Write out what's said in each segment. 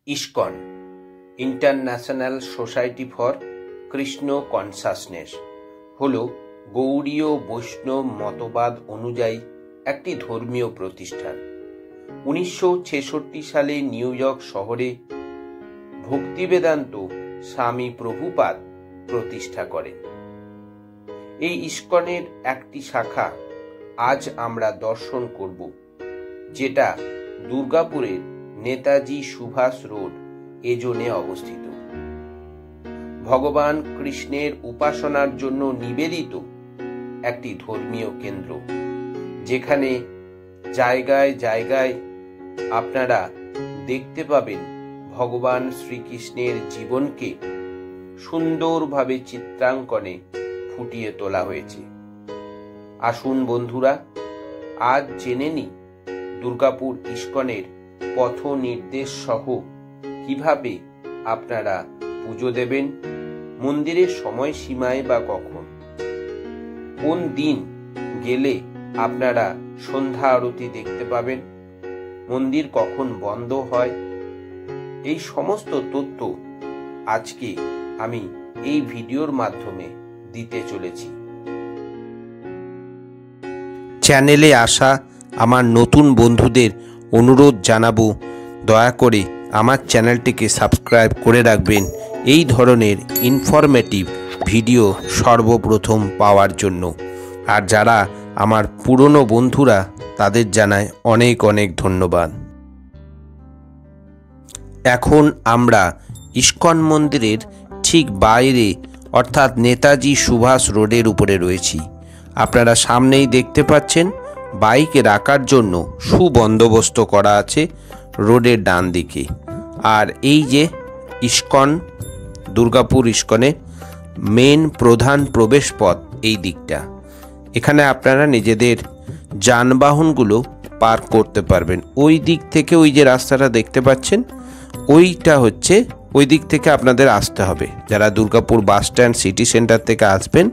ISKCON international society for Krishna consciousness হল গৌড়ীয় বৈষ্ণব মতবাদ অনুযায়ী একটি ধর্মীয় প্রতিষ্ঠান। 1966 সালে নিউ ইয়র্ক শহরে ভক্তিবেদান্ত স্বামী প্রভুপাদ প্রতিষ্ঠা করেন। এই ইসকনের একটি শাখা আজ আমরা দর্শন করব, যেটা দুর্গাপুরের নেতাজি সুভাষ রোড এজোনে অবস্থিত। ভগবান কৃষ্ণের উপাসনার জন্য নিবেদিত একটি ধর্মীয় কেন্দ্র, যেখানে জায়গায় জায়গায় আপনারা দেখতে পাবেন ভগবান শ্রীকৃষ্ণের জীবনকে সুন্দরভাবে চিত্রাঙ্কনে ফুটিয়ে তোলা হয়েছে। আসুন বন্ধুরা, আজ জেনে নিই দুর্গাপুর ইসকনের পথ নির্দেশ সহ কিভাবে আপনারা পুজো দেবেন, মন্দিরের সময়সীমায় বা কখন, কোন দিন গেলে আপনারা সন্ধ্যা আরতি দেখতে পাবেন, মন্দির কখন বন্ধ হয়। এই সমস্ত তথ্য আজকে আমি এই ভিডিওর মাধ্যমে দিতে চলেছি। চ্যানেলে আসা আমার নতুন বন্ধুদের অনুরোধ জানাবো, দয়া করে আমার চ্যানেলটিকে সাবস্ক্রাইব করে রাখবেন এই ধরনের ইনফরমেটিভ ভিডিও সর্বপ্রথম পাওয়ার জন্য। আর যারা আমার পুরনো বন্ধুরা, তাদের জানাই অনেক অনেক ধন্যবাদ। এখন আমরা ইসকন মন্দিরের ঠিক বাইরে অর্থাৎ নেতাজি সুভাষ রোডের উপরে রয়েছি। আপনারা সামনেই দেখতে পাচ্ছেন বাইক রাখার জন্য সুবন্দোবস্ত করা আছে রোডের ডান দিকে। আর এই যে ইসকন, দুর্গাপুর ইসকনের মেন প্রধান প্রবেশ পথ এই দিকটা, এখানে আপনারা নিজেদের যানবাহনগুলো পার্ক করতে পারবেন। ওই দিক থেকে ওই যে রাস্তাটা দেখতে পাচ্ছেন, ওইটা হচ্ছে ওই দিক থেকে আপনাদের আসতে হবে। যারা Durgapur bus stand city centre থেকে আসবেন,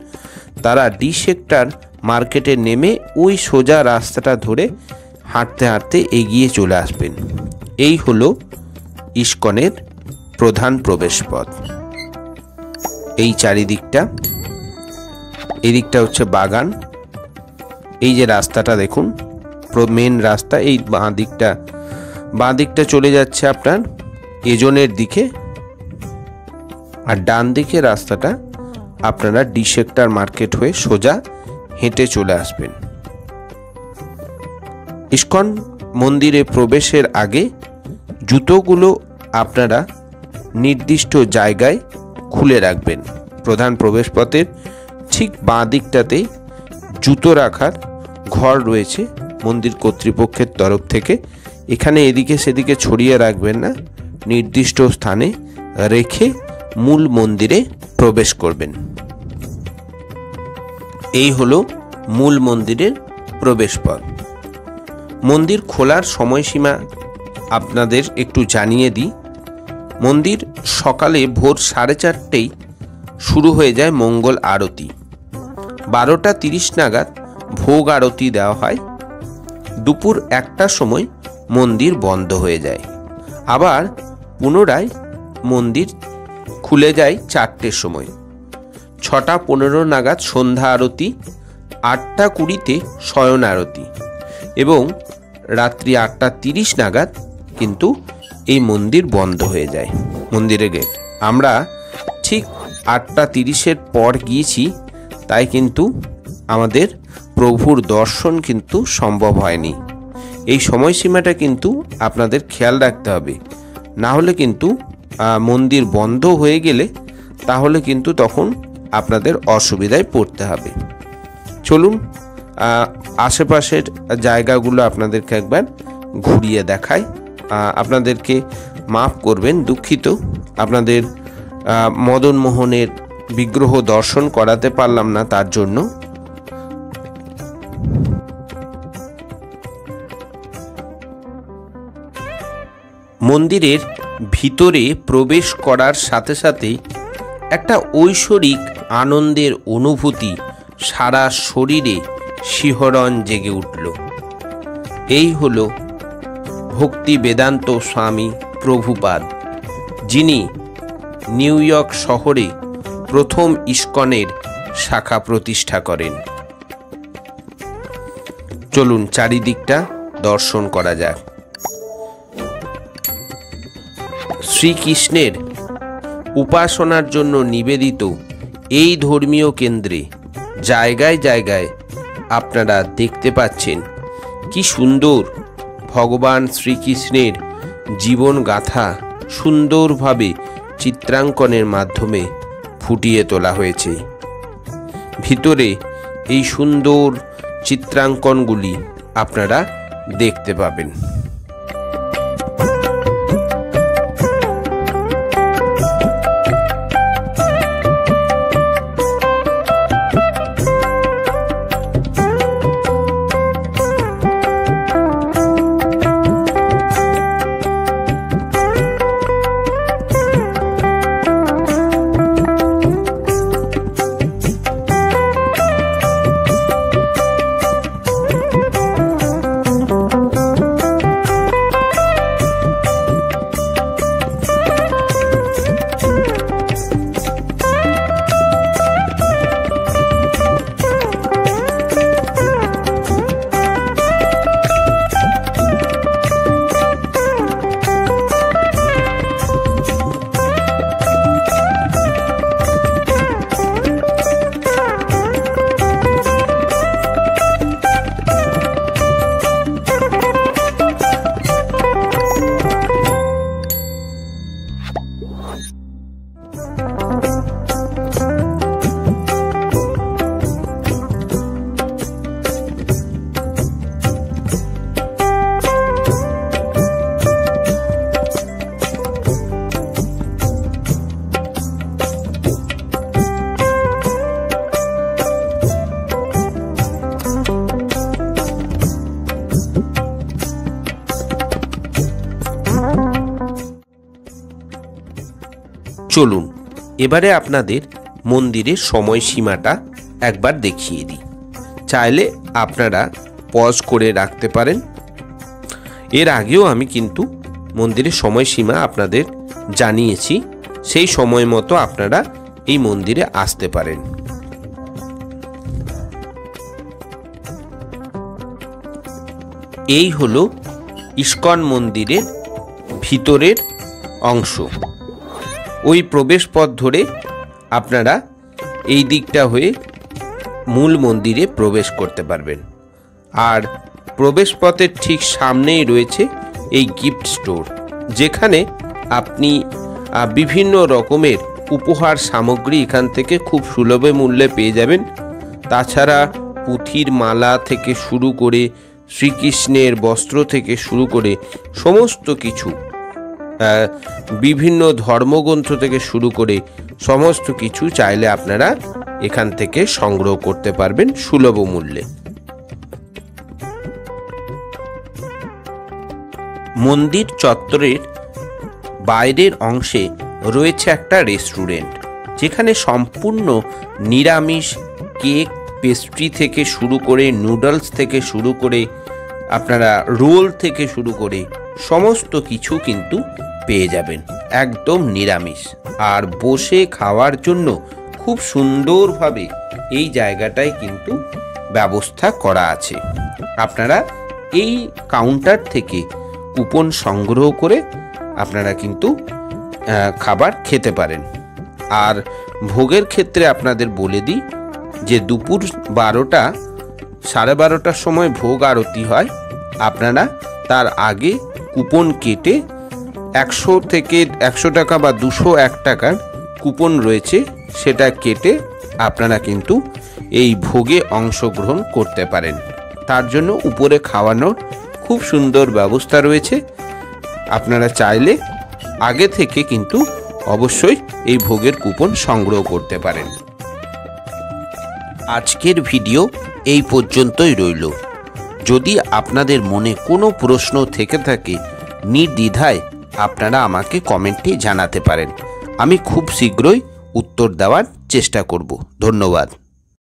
তারা ডি সেক্টর মার্কেটে নেমে ওই সোজা রাস্তাটা ধরে হাঁটতে হাঁটতে এগিয়ে চলে আসবেন। এই হলো ইসকনের প্রধান প্রবেশ পথ। এই চারিদিকটা, এই দিকটা হচ্ছে বাগান। এই যে রাস্তাটা দেখুন, মেন রাস্তা, এই বাঁ দিকটা চলে যাচ্ছে আপনার এজনের দিকে, আর ডান দিকে রাস্তাটা আপনারা ডি সেক্টর মার্কেট হয়ে সোজা হেঁটে চলে আসবেন। ইসকন মন্দিরে প্রবেশের আগে জুতোগুলো আপনারা নির্দিষ্ট জায়গায় খুলে রাখবেন। প্রধান প্রবেশপথের ঠিক বাঁ দিকটাতেই জুতো রাখার ঘর রয়েছে মন্দির কর্তৃপক্ষের তরফ থেকে। এখানে এদিকে সেদিকে ছড়িয়ে রাখবেন না, নির্দিষ্ট স্থানে রেখে মূল মন্দিরে প্রবেশ করবেন। এই হলো মূল মন্দিরের প্রবেশপথ। মন্দির খোলার সময়সীমা আপনাদের একটু জানিয়ে দিই। মন্দির সকালে ভোর 4:30 শুরু হয়ে যায় মঙ্গল আরতি। 12:30 নাগাদ ভোগ আরতি দেওয়া হয়। দুপুর 1টার সময় মন্দির বন্ধ হয়ে যায়। আবার পুনরায় মন্দির খুলে যায় 4টের সময়। 6:15 নাগাদ সন্ধ্যা আরতি, 8:20 শয়ন আরতি এবং রাত্রি 8:30 নাগাদ কিন্তু এই মন্দির বন্ধ হয়ে যায়, মন্দিরের গেট। আমরা ঠিক 8:30 পর গিয়েছি, তাই কিন্তু আমাদের প্রভুর দর্শন কিন্তু সম্ভব হয়নি। এই সময়সীমাটা কিন্তু আপনাদের খেয়াল রাখতে হবে, না হলে কিন্তু মন্দির বন্ধ হয়ে গেলে তাহলে কিন্তু তখন আপনাদের অসুবিধায় পড়তে হবে। চলুন আশেপাশের জায়গাগুলো আপনাদেরকে একবার ঘুরিয়ে দেখাই। আপনাদেরকে মাফ করবেন, দুঃখিত, আপনাদের মদন মোহনের বিগ্রহ দর্শন করাতে পারলাম না, তার জন্য। মন্দিরের ভিতরে প্রবেশ করার সাথে সাথেই একটা ঐশ্বরিক আনন্দের অনুভূতি সারা শরীরে শিহরণ জেগে উঠল। এই হলো ভক্তি বেদান্ত স্বামী প্রভুপাদ। যিনি নিউ ইয়র্ক শহরে প্রথম ইস্কনের শাখা প্রতিষ্ঠা করেন। চলুন চারিদিকটা দর্শন করা যাক। শ্রীকৃষ্ণের উপাসনার জন্য নিবেদিত এই ধর্মীয় কেন্দ্রে জায়গায় জায়গায় আপনারা দেখতে পাচ্ছেন কি সুন্দর ভগবান শ্রীকৃষ্ণের জীবন গাথা সুন্দরভাবে চিত্রাঙ্কনের মাধ্যমে ফুটিয়ে তোলা হয়েছে। ভিতরে এই সুন্দর চিত্রাঙ্কনগুলি আপনারা দেখতে পাবেন। চলুন এবারে আপনাদের মন্দিরের সময়সীমাটা একবার দেখিয়ে দিই। চাইলে আপনারা পজ করে রাখতে পারেন। এর আগেও আমি কিন্তু মন্দিরের সময়সীমা আপনাদের জানিয়েছি, সেই সময় মতো আপনারা এই মন্দিরে আসতে পারেন। এই হলো ইস্কন মন্দিরের ভিতরের অংশ। ওই প্রবেশ পথ ধরে আপনারা এই দিকটা হয়ে মূল মন্দিরে প্রবেশ করতে পারবেন। আর প্রবেশ পথের ঠিক সামনেই রয়েছে এই গিফট স্টোর, যেখানে আপনি বিভিন্ন রকমের উপহার সামগ্রী এখান থেকে খুব সুলভ মূল্যে পেয়ে যাবেন। তাছাড়া পুঁথির মালা থেকে শুরু করে শ্রীকৃষ্ণের বস্ত্র থেকে শুরু করে সমস্ত কিছু, বিভিন্ন ধর্মগ্রন্থ থেকে শুরু করে সমস্ত কিছু চাইলে আপনারা এখান থেকে সংগ্রহ করতে পারবেন সুলভ মূল্যে। মন্দির চত্বরের বাইরের অংশে রয়েছে একটা রেস্টুরেন্ট, যেখানে সম্পূর্ণ নিরামিষ কেক, পেস্ট্রি থেকে শুরু করে নুডলস থেকে শুরু করে আপনারা রোল থেকে শুরু করে সমস্ত কিছু কিন্তু পেয়ে যাবেন একদম নিরামিষ। আর বসে খাওয়ার জন্য খুব সুন্দরভাবে এই জায়গাটায় কিন্তু ব্যবস্থা করা আছে। আপনারা এই কাউন্টার থেকে কুপন সংগ্রহ করে আপনারা কিন্তু খাবার খেতে পারেন। আর ভোগের ক্ষেত্রে আপনাদের বলে দিই যে দুপুর 12টা, 12:30টার সময় ভোগ আরতি হয়। আপনারা তার আগে কুপন কেটে 100 থেকে 100 টাকা বা 201 টাকার কুপন রয়েছে, সেটা কেটে আপনারা কিন্তু এই ভোগে অংশগ্রহণ করতে পারেন। তার জন্য উপরে খাওয়ানোর খুব সুন্দর ব্যবস্থা রয়েছে। আপনারা চাইলে আগে থেকে কিন্তু অবশ্যই এই ভোগের কুপন সংগ্রহ করতে পারেন। আজকের ভিডিও এই পর্যন্তই রইল। যদি আপনাদের মনে কোনো প্রশ্ন থেকে থাকে নির্দ্বিধায় আপনারা আমাকে কমেন্টে জানাতে পারেন। আমি খুব শীঘ্রই উত্তর দেওয়ার চেষ্টা করব। ধন্যবাদ।